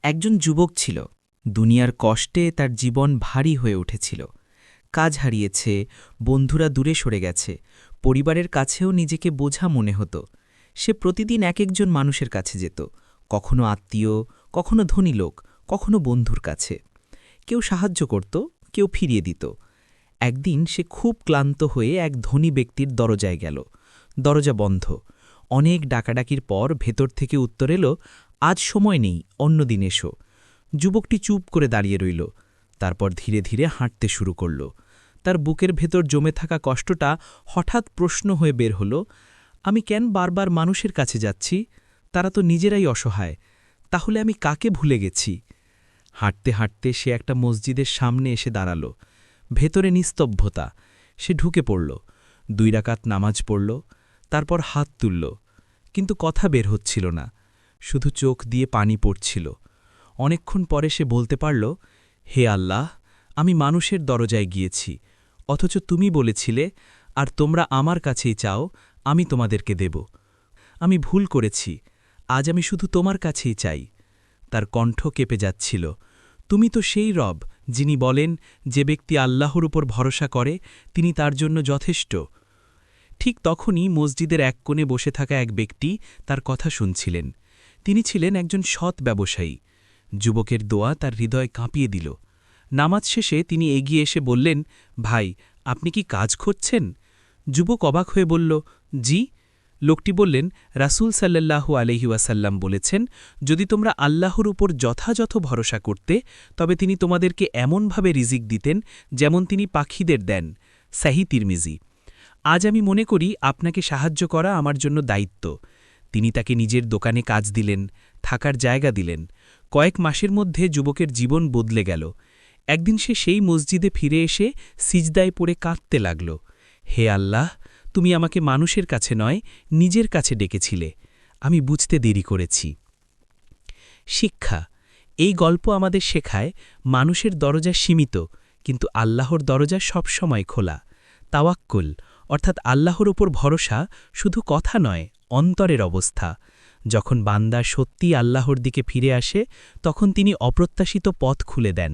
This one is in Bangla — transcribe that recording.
একজন যুবক ছিল। দুনিয়ার কষ্টে তার জীবন ভারী হয়ে উঠেছিল। কাজ হারিয়েছে, বন্ধুরা দূরে সরে গেছে, পরিবারের কাছেও নিজেকে বোঝা মনে হতো। সে প্রতিদিন এক একজন মানুষের কাছে যেত, কখনো আত্মীয়, কখনো ধনী লোক, কখনো বন্ধুর কাছে। কেউ সাহায্য করত, কেউ ফিরিয়ে দিত। একদিন সে খুব ক্লান্ত হয়ে এক ধনী ব্যক্তির দরজায় গেল। দরজা বন্ধ। অনেক ডাকাডাকির পর ভেতর থেকে উত্তর এলো, আজ সময় নেই, অন্যদিন এসো। যুবকটি চুপ করে দাঁড়িয়ে রইল। তারপর ধীরে ধীরে হাঁটতে শুরু করল। তার বুকের ভেতর জমে থাকা কষ্টটা হঠাৎ প্রশ্ন হয়ে বের হল, আমি কেন বারবার মানুষের কাছে যাচ্ছি? তারা তো নিজেরাই অসহায়। তাহলে আমি কাকে ভুলে গেছি? হাঁটতে হাঁটতে সে একটা মসজিদের সামনে এসে দাঁড়াল। ভেতরে নিস্তব্ধতা। সে ঢুকে পড়ল, 2 রাকাত নামাজ পড়ল, তারপর হাত তুলল। কিন্তু কথা বের হচ্ছিল না, শুধু চোখ দিয়ে পানি পড়ছিল। অনেকক্ষণ পরে সে বলতে পারল, হে আল্লাহ, আমি মানুষের দরজায় গিয়েছি, অথচ তুমি বলেছিলে, আর তোমরা আমার কাছেই চাও, আমি তোমাদেরকে দেব। আমি ভুল করেছি, আজ আমি শুধু তোমার কাছেই চাই। তার কণ্ঠ কেঁপে যাচ্ছিল, তুমি তো সেই রব যিনি বলেন, যে ব্যক্তি আল্লাহর উপর ভরসা করে তিনি তার জন্য যথেষ্ট। ঠিক তখনই মসজিদের এক কোণে বসে থাকা এক ব্যক্তি তার কথা শুনছিলেন। তিনি ছিলেন একজন সৎ ব্যবসায়ী। যুবকের দোয়া তার হৃদয় কাঁপিয়ে দিল। নামাজ শেষে তিনি এগিয়ে এসে বললেন, ভাই, আপনি কি কাজ খুঁজছেন? যুবক অবাক হয়ে বলল, জি। লোকটি বললেন, রাসূল সাল্লাল্লাহু আলাইহি ওয়াসাল্লাম বলেছেন, যদি তোমরা আল্লাহর উপর যথাযথ ভরসা করতে, তবে তিনি তোমাদেরকে এমনভাবে রিজিক দিতেন যেমন তিনি পাখিদের দেন। সহিহ তিরমিজি। আজ আমি মনে করি আপনাকে সাহায্য করা আমার জন্য দায়িত্ব। তিনি তাকে নিজের দোকানে কাজ দিলেন, থাকার জায়গা দিলেন। কয়েক মাসের মধ্যে যুবকের জীবন বদলে গেল। একদিন সে সেই মসজিদে ফিরে এসে সিজদায় পড়ে কাঁদতে লাগল, হে আল্লাহ, তুমি আমাকে মানুষের কাছে নয়, নিজের কাছে ডেকেছিলে। আমি বুঝতে দেরি করেছি। শিক্ষা। এই গল্প আমাদের শেখায়, মানুষের দরজা সীমিত, কিন্তু আল্লাহর দরজা সবসময় খোলা। তাওয়াক্কুল, অর্থাৎ আল্লাহর উপর ভরসা, শুধু কথা নয়, অন্তরের অবস্থা। যখন বান্দা সত্যি আল্লাহর দিকে ফিরে আসে, তখন তিনি অপ্রত্যাশিত পথ খুলে দেন।